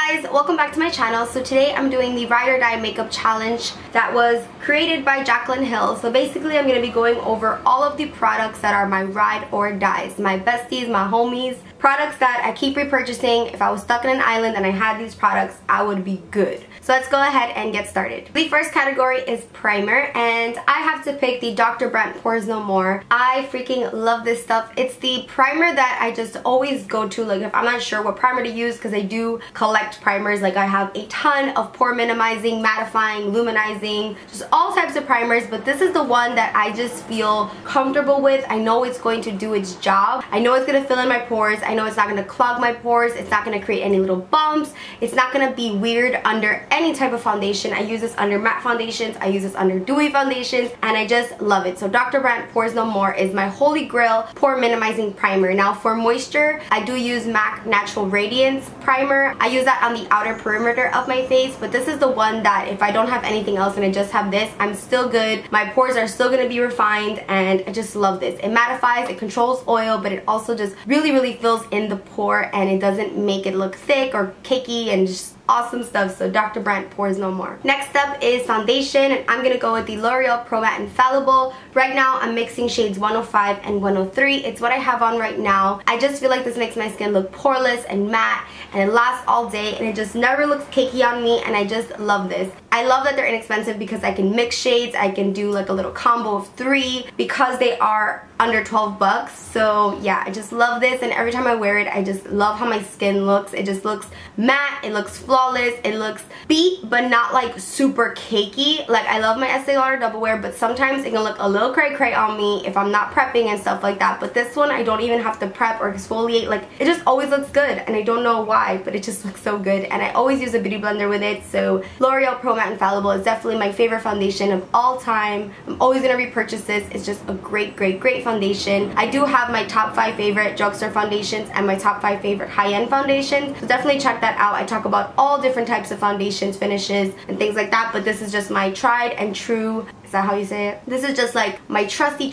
guys, welcome back to my channel. So today I'm doing the Ride or Die makeup challenge that was created by Jaclyn Hill. So basically I'm going to be going over all of the products that are my ride or dies, my besties, my homies, products that I keep repurchasing. If I was stuck in an island and I had these products, I would be good. So let's go ahead and get started. The first category is primer, and I have to pick the Dr.Brandt Pores No More. I freaking love this stuff. It's the primer that I just always go to, like if I'm not sure what primer to use, because I do collect primers. Like I have a ton of pore minimizing, mattifying, luminizing, just all types of primers, but this is the one that I just feel comfortable with. I know it's going to do its job. I know it's going to fill in my pores. I know it's not going to clog my pores. It's not going to create any little bumps. It's not going to be weird under any type of foundation. I use this under matte foundations. I use this under dewy foundations, and I just love it. So Dr.Brandt Pores No More is my holy grail pore minimizing primer. Now for moisture, I do use MAC Natural Radiance primer. I use that on the outer perimeter of my face, but this is the one that if I don't have anything else and I just have this, I'm still good. My pores are still going to be refined, and I just love this. It mattifies, it controls oil, but it also just really fills in the pore, and it doesn't make it look thick or cakey, and just awesome stuff. So Dr.Brandt Pores No More. Next up is foundation, and I'm gonna go with the L'Oreal Pro Matte Infallible. Right now I'm mixing shades 105 and 103. It's what I have on right now. I just feel like this makes my skin look poreless and matte, and it lasts all day, and it just never looks cakey on me, and I just love this. I love that they're inexpensive because I can mix shades. I can do like a little combo of 3 because they are under 12 bucks. So yeah, I just love this, and every time I wear it, I just love how my skin looks. It just looks matte, it looks flawless, it looks beat but not like super cakey. Like I love my Estee Lauder Double Wear, but sometimes it can look a little cray on me if I'm not prepping and stuff like that. But this one, I don't even have to prep or exfoliate. Like it just always looks good, and I don't know why, but it just looks so good. And I always use a beauty blender with it. So L'Oreal Pro Matte Infallible is definitely my favorite foundation of all time. I'm always gonna repurchase this. It's just a great foundation. I do have my top 5 favorite drugstore foundations and my top 5 favorite high-end foundations, so definitely check that out. I talk about all different types of foundations, finishes, and things like that, but this is just my tried and true, is that how you say it? This is just like my trusty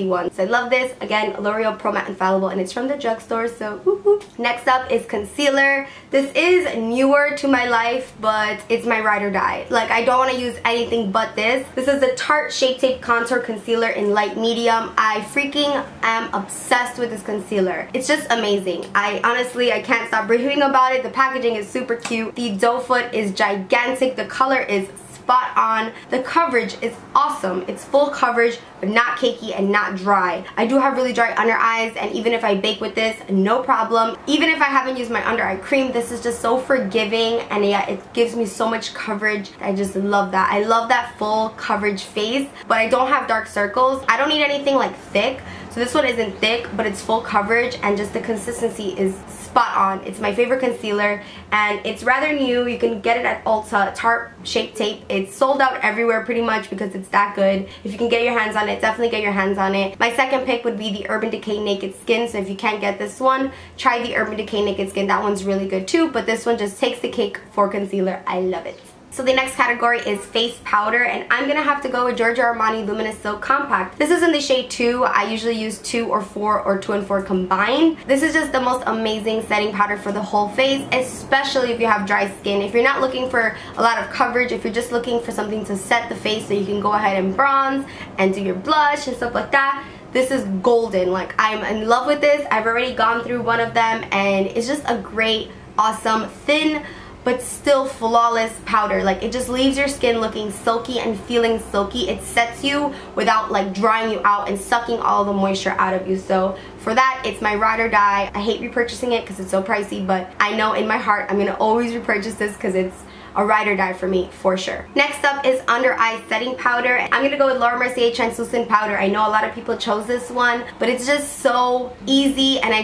one. So I love this. Again, L'Oreal Pro Matte Infallible, and it's from the drugstore, so woo-hoo. Next up is concealer. This is newer to my life, but it's my ride or die. Like I don't want to use anything but this. This is the Tarte Shape Tape Contour Concealer in light medium. I freaking am obsessed with this concealer. It's just amazing. I can't stop raving about it. The packaging is super cute. The doe foot is gigantic. The color is spot on. The coverage is awesome. It's full coverage, but not cakey and not dry. I do have really dry under eyes, and even if I bake with this, no problem. Even if I haven't used my under eye cream, this is just so forgiving, and yeah, it gives me so much coverage. I just love that. I love that full coverage face, but I don't have dark circles. I don't need anything like thick, so this one isn't thick, but it's full coverage, and just the consistency is spot on. It's my favorite concealer, and it's rather new. You can get it at Ulta. Tarte Shape Tape. It's sold out everywhere pretty much because it's that good. If you can get your hands on it, definitely get your hands on it. My second pick would be the Urban Decay Naked Skin, so if you can't get this one, try the Urban Decay Naked Skin. That one's really good too, but this one just takes the cake for concealer. I love it. So the next category is face powder, and I'm gonna have to go with Giorgio Armani Luminous Silk Compact. This is in the shade 2. I usually use 2 or 4 or 2 and 4 combined. This is just the most amazing setting powder for the whole face, especially if you have dry skin. If you're not looking for a lot of coverage, if you're just looking for something to set the face so you can go ahead and bronze and do your blush and stuff like that, this is golden. Like I'm in love with this. I've already gone through one of them, and it's just a great, awesome, thin but still flawless powder. Like it just leaves your skin looking silky and feeling silky. It sets you without like drying you out and sucking all the moisture out of you. So for that, it's my ride or die. I hate repurchasing it because it's so pricey, but I know in my heart I'm gonna always repurchase this because it's a ride or die for me, for sure. Next up is under eye setting powder. I'm gonna go with Laura Mercier Translucent Powder. I know a lot of people chose this one, but it's just so easy, and I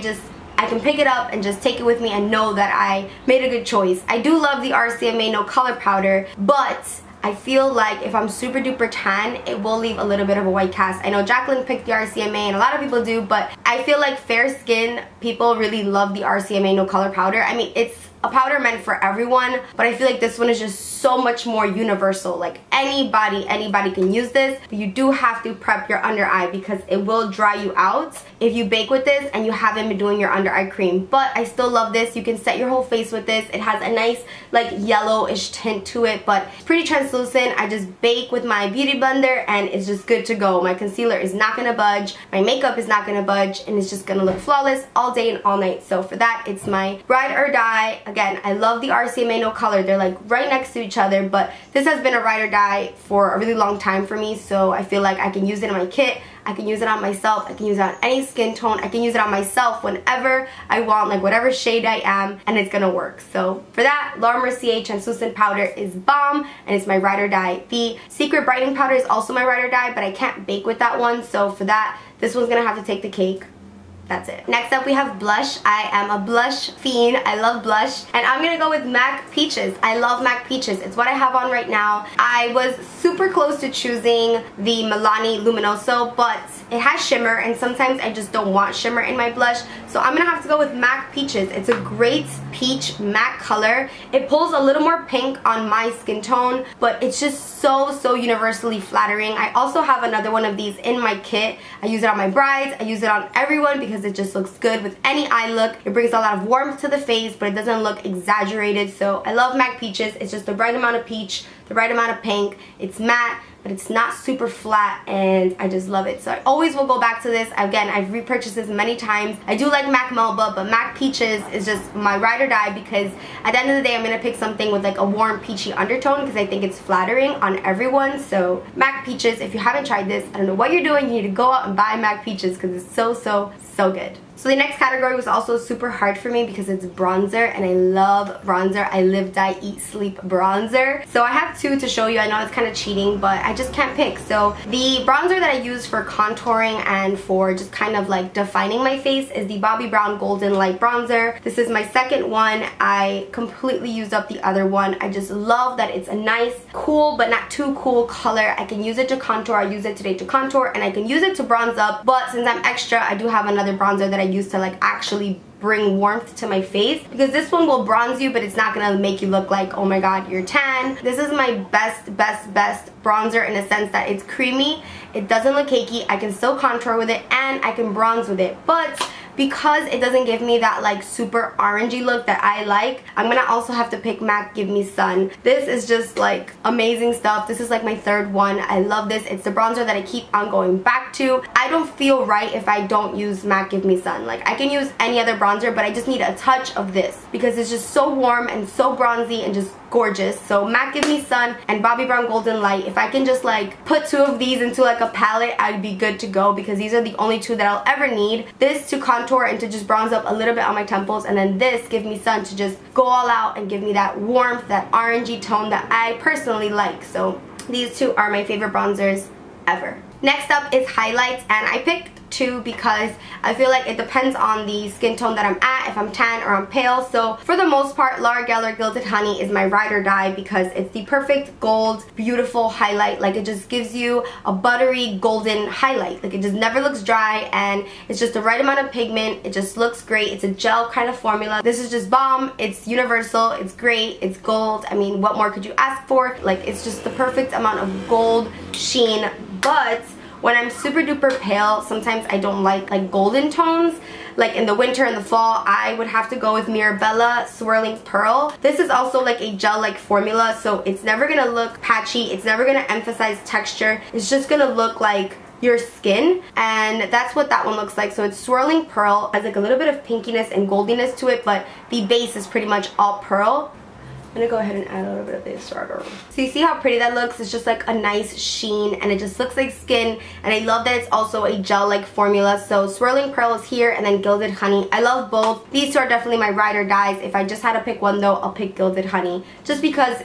can pick it up and just take it with me and know that I made a good choice. I do love the RCMA No Color Powder, but I feel like if I'm super duper tan, it will leave a little bit of a white cast. I know Jaclyn picked the RCMA, and a lot of people do, but I feel like fair skin people really love the RCMA No Color Powder. I mean, it's a powder meant for everyone, but I feel like this one is just so much more universal. Like anybody can use this, but you do have to prep your under eye because it will dry you out if you bake with this and you haven't been doing your under eye cream. But I still love this. You can set your whole face with this. It has a nice like yellowish tint to it, but it's pretty translucent. I just bake with my beauty blender and it's just good to go. My concealer is not gonna budge, my makeup is not gonna budge, and it's just gonna look flawless all day and all night. So for that, it's my ride or die. Again, I love the RCMA No Color. They're like right next to each other, but this has been a ride or die for a really long time for me, so I feel like I can use it in my kit. I can use it on myself, I can use it on any skin tone, I can use it on myself whenever I want, like whatever shade I am, and it's gonna work. So for that, Laura Mercier Translucent Powder is bomb, and it's my ride or die. The Secret Brightening Powder is also my ride or die, but I can't bake with that one, so for that, this one's gonna have to take the cake. That's it. Next up we have blush. I am a blush fiend. I love blush. And I'm gonna go with MAC Peaches. I love MAC Peaches. It's what I have on right now. I was super close to choosing the Milani Luminoso, but it has shimmer and sometimes I just don't want shimmer in my blush. So I'm gonna have to go with MAC Peaches. It's a great peach matte color. It pulls a little more pink on my skin tone, but it's just so universally flattering. I also have another one of these in my kit. I use it on my brides. I use it on everyone because it just looks good with any eye look. It brings a lot of warmth to the face, but it doesn't look exaggerated. So I love MAC Peaches. It's just the right amount of peach, the right amount of pink. It's matte, but it's not super flat, and I just love it. So I always will go back to this. Again, I've repurchased this many times. I do like MAC Melba, but MAC Peaches is just my ride or die because at the end of the day, I'm gonna pick something with like a warm peachy undertone because I think it's flattering on everyone. So MAC Peaches, if you haven't tried this, I don't know what you're doing, you need to go out and buy MAC Peaches because it's so good. So the next category was also super hard for me because it's bronzer, and I love bronzer. I live, die, eat, sleep bronzer. So I have two to show you. I know it's kind of cheating, but I just can't pick. So the bronzer that I use for contouring and for just kind of like defining my face is the Bobbi Brown Golden Light Bronzer. This is my second one. I completely used up the other one. I just love that it's a nice, cool, but not too cool color. I can use it to contour. I use it today to contour, and I can use it to bronze up, but since I'm extra, I do have another bronzer that I use to like actually bring warmth to my face, because this one will bronze you, but it's not gonna make you look like, oh my god, you're tan. This is my best bronzer in a sense that it's creamy, it doesn't look cakey, I can still contour with it, and I can bronze with it. But because it doesn't give me that like super orangey look that I like, I'm gonna also have to pick MAC Give Me Sun. This is just like amazing stuff. This is like my third one. I love this. It's the bronzer that I keep on going back to. I don't feel right if I don't use MAC Give Me Sun. Like I can use any other bronzer, but I just need a touch of this because it's just so warm and so bronzy and just gorgeous. So MAC Give Me Sun and Bobbi Brown Golden Light, if I can just like put two of these into like a palette, I'd be good to go because these are the only two that I'll ever need. This to contour and to just bronze up a little bit on my temples, and then this Give Me Sun to just go all out and give me that warmth, that orangey tone that I personally like. So these two are my favorite bronzers ever. Next up is highlights, and I picked two because I feel like it depends on the skin tone that I'm at, if I'm tan or I'm pale. So for the most part, Laura Geller Gilded Honey is my ride or die because it's the perfect gold, beautiful highlight. Like it just gives you a buttery golden highlight. Like it just never looks dry, and it's just the right amount of pigment. It just looks great. It's a gel kind of formula. This is just bomb. It's universal. It's great. It's gold. I mean, what more could you ask for? Like it's just the perfect amount of gold sheen. But when I'm super duper pale, sometimes I don't like golden tones. Like in the winter and the fall, I would have to go with Mirabella Swirling Pearl. This is also like a gel-like formula, so it's never gonna look patchy. It's never gonna emphasize texture. It's just gonna look like your skin, and that's what that one looks like. So it's Swirling Pearl, has like a little bit of pinkiness and goldiness to it, but the base is pretty much all pearl. I'm gonna go ahead and add a little bit of this starter. So you see how pretty that looks? It's just like a nice sheen, and it just looks like skin, and I love that it's also a gel-like formula. So Swirling Pearl is here, and then Gilded Honey. I love both. These two are definitely my ride or dies. If I just had to pick one though, I'll pick Gilded Honey, just because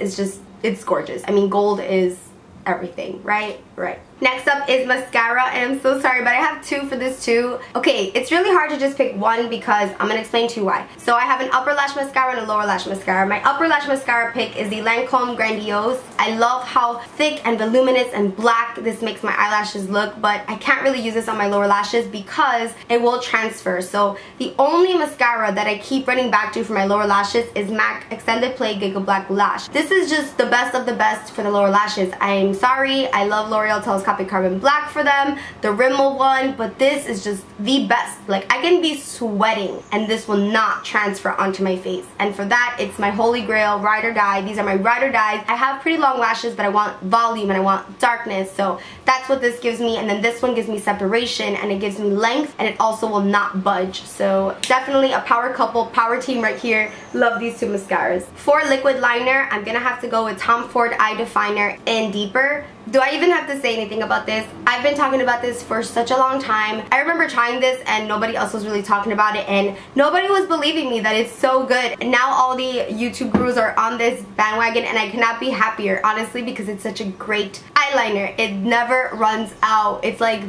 it's gorgeous. I mean, gold is everything, right? Right. Next up is mascara, and I'm so sorry, but I have two for this too. Okay, it's really hard to just pick one because I'm gonna explain to you why. So I have an upper lash mascara and a lower lash mascara. My upper lash mascara pick is the Lancome Grandiose. I love how thick and voluminous and black this makes my eyelashes look, but I can't really use this on my lower lashes because it will transfer. So the only mascara that I keep running back to for my lower lashes is MAC Extended Play Gigablack Lash. This is just the best of the best for the lower lashes. I'm sorry, I love L'Oreal Telescopic Carbon Black for them, the Rimmel one, but this is just the best. Like, I can be sweating and this will not transfer onto my face. And for that, it's my holy grail, ride or die. These are my ride or dies. I have pretty long lashes, but I want volume and I want darkness, so that's what this gives me. And then this one gives me separation and it gives me length, and it also will not budge. So definitely a power couple, power team right here. Love these two mascaras. For liquid liner, I'm gonna have to go with Tom Ford Eye Definer in Deeper. Do I even have to say anything about this? I've been talking about this for such a long time. I remember trying this and nobody else was really talking about it, and nobody was believing me that it's so good. And now all the YouTube gurus are on this bandwagon, and I cannot be happier, honestly, because it's such a great eyeliner. It never runs out. It's like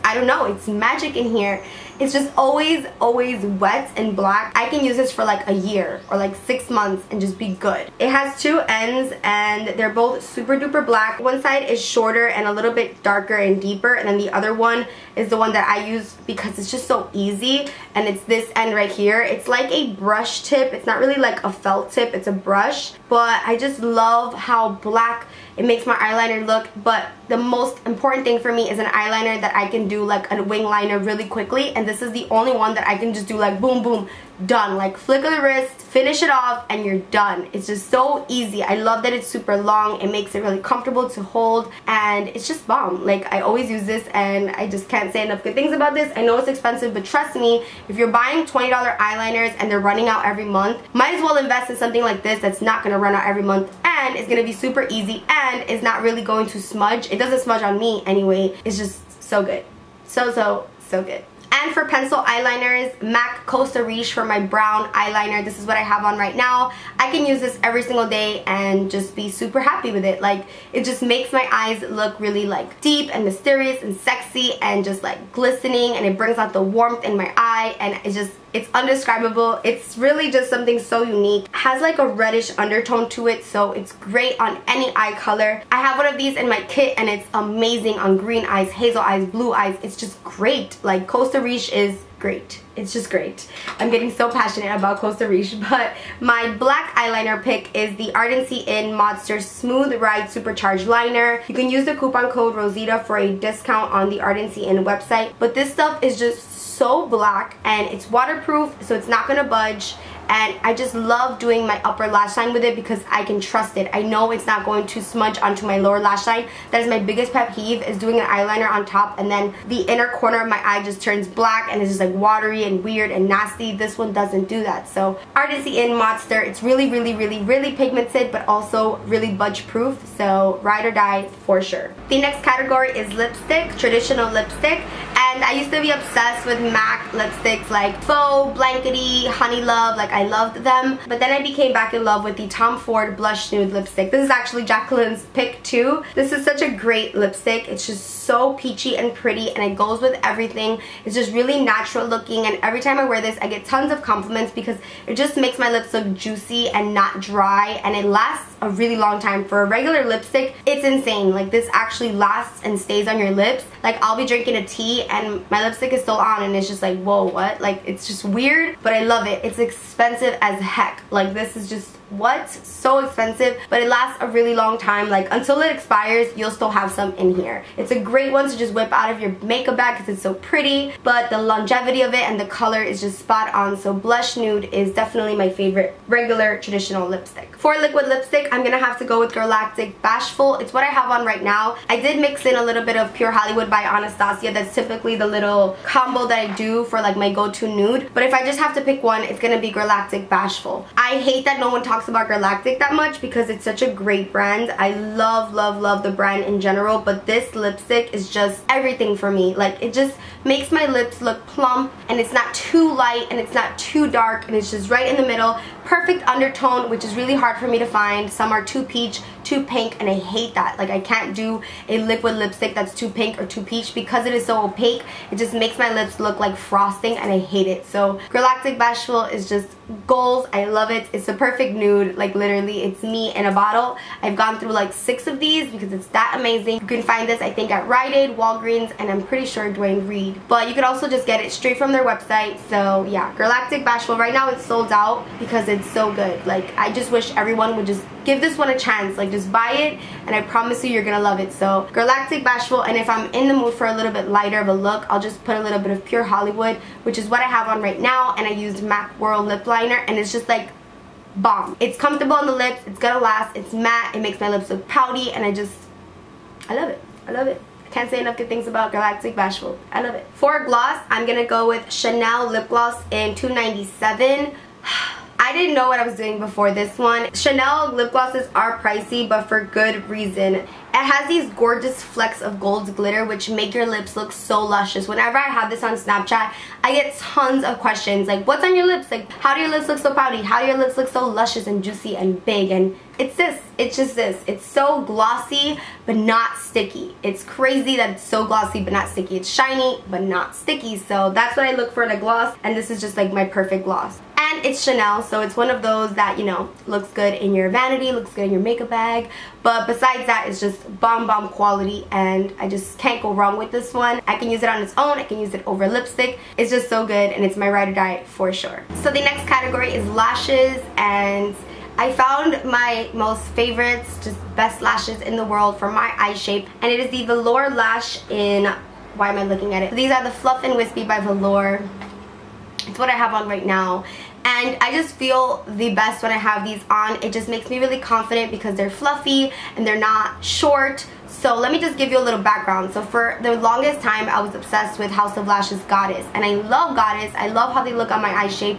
I don't know, it's magic in here. It's just always wet and black. I can use this for like a year or like 6 months and just be good. It has two ends and they're both super duper black. One side is shorter and a little bit darker and deeper, and then the other one is the one that I use because it's just so easy, and it's this end right here. It's like a brush tip. It's not really like a felt tip, it's a brush, but I just love how black it makes my eyeliner look. But the most important thing for me is an eyeliner that I can do like a wing liner really quickly, and this is the only one that I can just do like boom boom, done. Like flick of the wrist, finish it off, and you're done. It's just so easy. I love that it's super long. It makes it really comfortable to hold, and it's just bomb. Like, I always use this and I just can't say enough good things about this. I know it's expensive, but trust me, if you're buying $20 eyeliners and they're running out every month, might as well invest in something like this that's not gonna run out every month, and it's gonna be super easy, and it's not really going to smudge. It doesn't smudge on me anyway. It's just so good. So good. And for pencil eyeliners, MAC Costa Riche for my brown eyeliner. This is what I have on right now. I can use this every single day and just be super happy with it. Like, it just makes my eyes look really like deep and mysterious and sexy and just like glistening, and it brings out the warmth in my eye, and it's undescribable. It's really just something so unique. It has like a reddish undertone to it, so it's great on any eye color. I have one of these in my kit and it's amazing on green eyes, hazel eyes, blue eyes. It's just great. Like, Costa Riche is great. It's just great. I'm getting so passionate about Costa Riche, but my black eyeliner pick is the Ardency in Modtser Smooth Ride Supercharged Liner. You can use the coupon code Rosita for a discount on the Ardency in website, but this stuff is just so black and it's waterproof, so it's not gonna budge. And I just love doing my upper lash line with it because I can trust it. I know it's not going to smudge onto my lower lash line. That is my biggest pet peeve, is doing an eyeliner on top and then the inner corner of my eye just turns black and it's just like watery and weird and nasty. This one doesn't do that. So Ardency in Modtser, it's really pigmented, but also really budge proof, so ride or die for sure. The next category is lipstick, traditional lipstick. And I used to be obsessed with MAC lipsticks like Faux, Blankety, Honey Love. Like, I loved them. But then I became back in love with the Tom Ford Blush Nude lipstick. This is actually Jacqueline's pick too. This is such a great lipstick. It's just so peachy and pretty, and it goes with everything. It's just really natural looking, and every time I wear this I get tons of compliments because it just makes my lips look juicy and not dry, and it lasts a really long time. For a regular lipstick, it's insane. Like, this actually lasts and stays on your lips. Like, I'll be drinking a tea and my lipstick is still on and it's just like, whoa, what? Like, it's just weird, but I love it. It's expensive as heck. Like, this is just, what? So expensive, but it lasts a really long time. Like, until it expires, you'll still have some in here. It's a great one to just whip out of your makeup bag because it's so pretty, but the longevity of it and the color is just spot on. So Blush Nude is definitely my favorite regular traditional lipstick. For liquid lipstick, I'm gonna have to go with Girlactik Bashful. It's what I have on right now. I did mix in a little bit of Pure Hollywood by Anastasia. That's typically the little combo that I do for like my go-to nude, but if I just have to pick one, it's gonna be Girlactik Bashful. I hate that no one talks talks about Girlactik that much because it's such a great brand. I love, love, love the brand in general, but this lipstick is just everything for me. Like, it just makes my lips look plump, and it's not too light and it's not too dark, and it's just right in the middle. Perfect undertone, which is really hard for me to find. Some are too peach, too pink, and I hate that. Like, I can't do a liquid lipstick that's too pink or too peach because it is so opaque. It just makes my lips look like frosting, and I hate it. So Girlactik Bashful is just goals. I love it. It's a perfect nude. Like, literally, it's me in a bottle. I've gone through like 6 of these because it's that amazing. You can find this, I think, at Rite Aid, Walgreens, and I'm pretty sure Duane Reade. But you could also just get it straight from their website. So yeah, Girlactik Bashful. Right now it's sold out because it's so good. Like, I just wish everyone would just give this one a chance. Like, just buy it, and I promise you, you're gonna love it. So Girlactik Bashful, and if I'm in the mood for a little bit lighter of a look, I'll just put a little bit of Pure Hollywood, which is what I have on right now, and I used MAC World lip liner, and it's just like bomb. It's comfortable on the lips, it's gonna last, it's matte, it makes my lips look pouty, and I love it. I love it. I can't say enough good things about Girlactik Bashful. I love it. For gloss, I'm gonna go with Chanel lip gloss in 297. I didn't know what I was doing before this one. Chanel lip glosses are pricey, but for good reason. It has these gorgeous flecks of gold glitter which make your lips look so luscious. Whenever I have this on Snapchat, I get tons of questions like, what's on your lips? Like, how do your lips look so pouty? How do your lips look so luscious and juicy and big? And it's this. It's just this. It's so glossy but not sticky. It's crazy that it's so glossy but not sticky. It's shiny but not sticky. So that's what I look for in a gloss, and this is just like my perfect gloss. And it's Chanel, so it's one of those that, you know, looks good in your vanity, looks good in your makeup bag. But besides that, it's just bomb quality, and I just can't go wrong with this one. I can use it on its own, I can use it over lipstick. It's just so good, and it's my ride or die for sure. So the next category is lashes, and I found my most favorites, just best lashes in the world for my eye shape, and it is the Velour lash in, why am I looking at it? These are the Fluff and Whispy by Velour. It's what I have on right now, and I just feel the best when I have these on. It just makes me really confident because they're fluffy and they're not short. So let me just give you a little background. So for the longest time, I was obsessed with House of Lashes Goddess, and I love Goddess. I love how they look on my eye shape,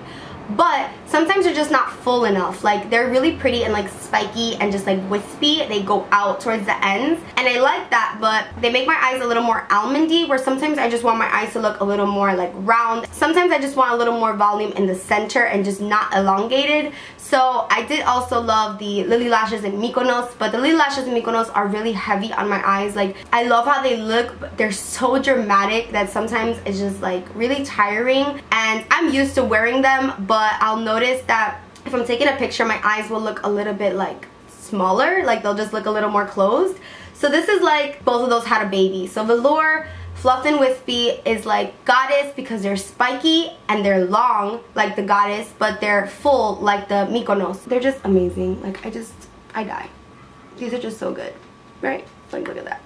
but sometimes they're just not full enough. Like, they're really pretty and like spiky and just like wispy. They go out towards the ends, and I like that, but they make my eyes a little more almondy, where sometimes I just want my eyes to look a little more like round. Sometimes I just want a little more volume in the center and just not elongated. So I did also love the Lily Lashes in Mykonos, but the Lily Lashes in Mykonos are really heavy on my eyes. Like, I love how they look, but they're so dramatic that sometimes it's just like really tiring, and I'm used to wearing them, but I'll notice that if I'm taking a picture, my eyes will look a little bit like smaller, like they'll just look a little more closed. So this is like both of those had a baby. So Velour Fluff and Whispy is like Goddess because they're spiky and they're long like the Goddess, but they're full like the Mykonos. They're just amazing. Like, I die. These are just so good, right? Like, look at that.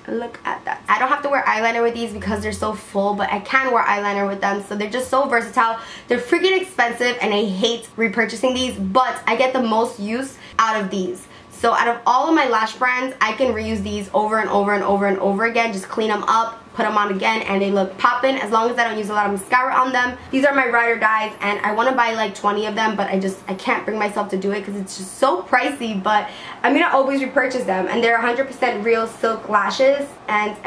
Look at that. I don't have to wear eyeliner with these because they're so full, but I can wear eyeliner with them. So they're just so versatile. They're freaking expensive, and I hate repurchasing these, but I get the most use out of these. So out of all of my lash brands, I can reuse these over and over and over and over again. Just clean them up, put them on again, and they look poppin', as long as I don't use a lot of mascara on them. These are my ride or dies, and I want to buy like 20 of them, but I can't bring myself to do it because it's just so pricey. But I'm gonna always repurchase them, and they're 100% real silk lashes, and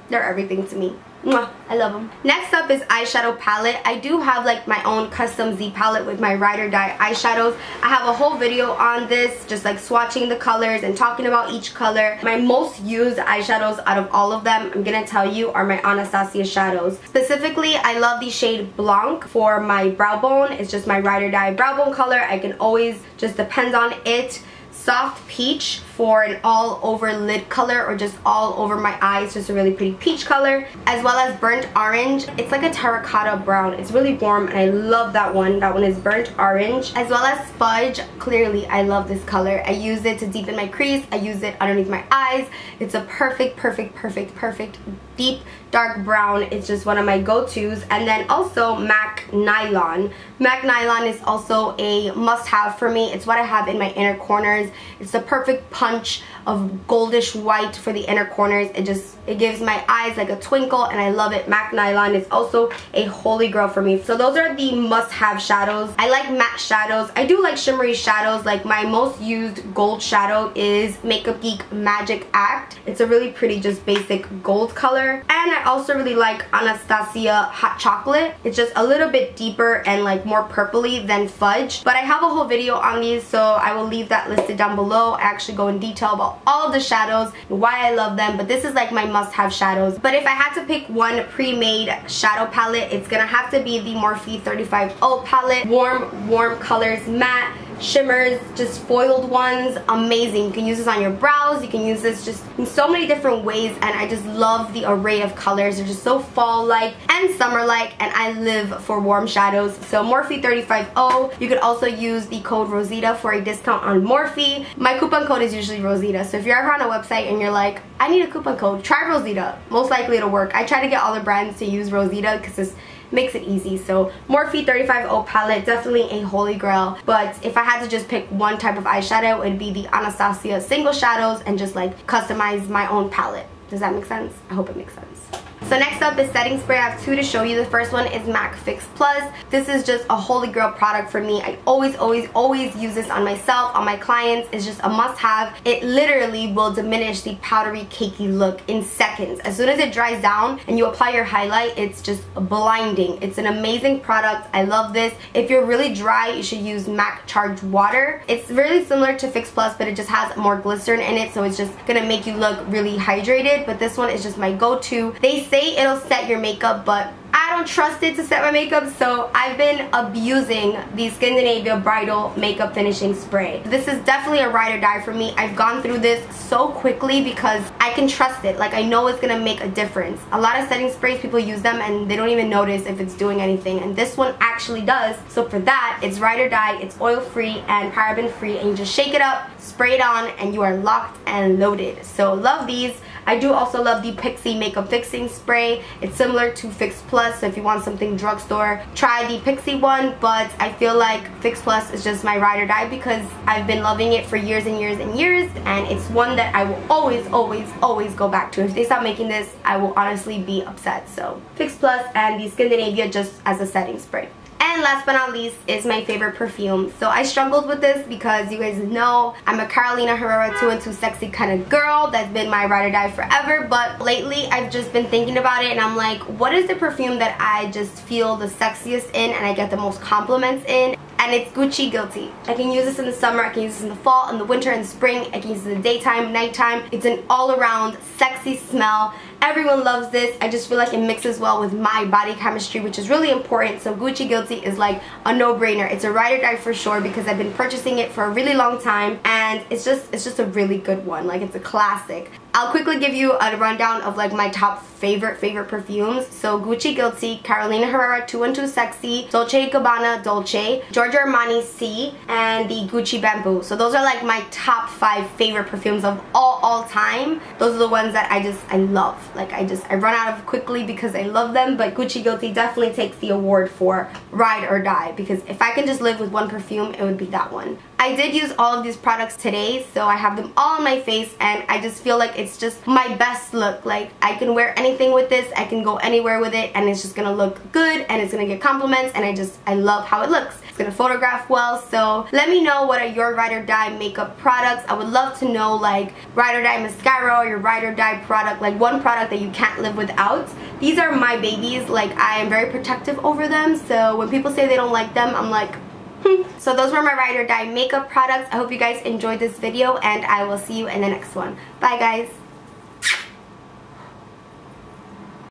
they're everything to me. Mwah, I love them. Next up is Eyeshadow Palette. I do have like my own custom Z palette with my ride or die eyeshadows. I have a whole video on this, just like swatching the colors and talking about each color. My most used eyeshadows out of all of them, I'm gonna tell you, are my Anastasia shadows. Specifically, I love the shade Blanc for my brow bone. It's just my ride or die brow bone color. I can always just depend on it. Soft Peach for an all over lid color, or just all over my eyes, just a really pretty peach color, as well as Burnt Orange. It's like a terracotta brown. It's really warm, and I love that one. That one is Burnt Orange, as well as Fudge. Clearly, I love this color. I use it to deepen my crease. I use it underneath my eyes. It's a perfect deep dark brown. It's just one of my go-tos. And then also MAC Nylon. Nylon is also a must-have for me. It's what I have in my inner corners. It's the perfect pump punch of goldish white for the inner corners. It gives my eyes like a twinkle, and I love it. MAC Nylon is also a holy grail for me. So those are the must-have shadows. I like matte shadows. I do like shimmery shadows. Like my most used gold shadow is Makeup Geek Magic Act. It's a really pretty, just basic gold color. And I also really like Anastasia Hot Chocolate. It's just a little bit deeper and like more purpley than Fudge. But I have a whole video on these, so I will leave that listed down below. I actually go in detail about all of the shadows and why I love them, but this is like my must-have shadows. But if I had to pick one pre-made shadow palette, it's gonna have to be the Morphe 35O palette. Warm colors, matte, shimmers, just foiled ones, amazing. You can use this on your brows, you can use this just in so many different ways, and I just love the array of colors. They're just so fall-like and summer-like, and I live for warm shadows. So Morphe 35O, you could also use the code Rosita for a discount on Morphe. My coupon code is usually Rosita, so if you're ever on a website and you're like, I need a coupon code, try Rosita. Most likely it'll work. I try to get all the brands to use Rosita because this makes it easy. So Morphe 35O palette, definitely a holy grail. But if I had to just pick one type of eyeshadow, it would be the Anastasia single shadows and just like customize my own palette. Does that make sense? I hope it makes sense. So next up is setting spray. I have two to show you. The first one is MAC Fix Plus. This is just a holy grail product for me. I always use this on myself, on my clients. It's just a must-have. It literally will diminish the powdery, cakey look in seconds. As soon as it dries down and you apply your highlight, it's just blinding. It's an amazing product. I love this. If you're really dry, you should use MAC Charged Water. It's really similar to Fix Plus, but it just has more glycerin in it, so it's just gonna make you look really hydrated. But this one is just my go-to. They say it'll set your makeup, but I don't trust it to set my makeup, so I've been abusing the Scandinavia Bridal Makeup Finishing Spray. This is definitely a ride or die for me. I've gone through this so quickly because I can trust it. Like, I know it's gonna make a difference. A lot of setting sprays, people use them and they don't even notice if it's doing anything, and this one actually does. So for that, it's ride or die, it's oil free and paraben free, and you just shake it up, spray it on, and you are locked and loaded. So love these. I do also love the Pixi Makeup Fixing Spray. It's similar to Fix Plus, so if you want something drugstore, try the Pixi one, but I feel like Fix Plus is just my ride or die because I've been loving it for years and years and years, and it's one that I will always go back to. If they stop making this, I will honestly be upset. So Fix Plus and the Scandinavia just as a setting spray. And last but not least is my favorite perfume. So I struggled with this because you guys know I'm a Carolina Herrera 2 and 2 Sexy kind of girl. That's been my ride or die forever. But lately I've just been thinking about it, and I'm like, what is the perfume that I just feel the sexiest in and I get the most compliments in? And it's Gucci Guilty. I can use this in the summer, I can use this in the fall, in the winter, and spring. I can use it in the daytime, nighttime. It's an all-around sexy smell. Everyone loves this. I just feel like it mixes well with my body chemistry, which is really important. So Gucci Guilty is like a no-brainer. It's a ride or die for sure because I've been purchasing it for a really long time, and it's just a really good one. Like, it's a classic. I'll quickly give you a rundown of like my top favorite perfumes. So Gucci Guilty, Carolina Herrera 2 and 2 Sexy, Dolce & Gabbana Dolce, Giorgio Armani C, and the Gucci Bamboo. So those are like my top 5 favorite perfumes of all time. Those are the ones that I love. Like, I run out of quickly because I love them, but Gucci Guilty definitely takes the award for ride or die, because if I can just live with one perfume, it would be that one. I did use all of these products today, so I have them all on my face, and I just feel like it's just my best look. Like, I can wear anything with this, I can go anywhere with it, and it's just gonna look good, and it's gonna get compliments, and I love how it looks. It's gonna photograph well. So let me know, what are your ride or die makeup products? I would love to know, like, ride or die mascara or your ride or die product, like one product that you can't live without. These are my babies. Like, I am very protective over them, so when people say they don't like them, I'm like, So those were my ride or die makeup products. I hope you guys enjoyed this video, and I will see you in the next one. Bye guys.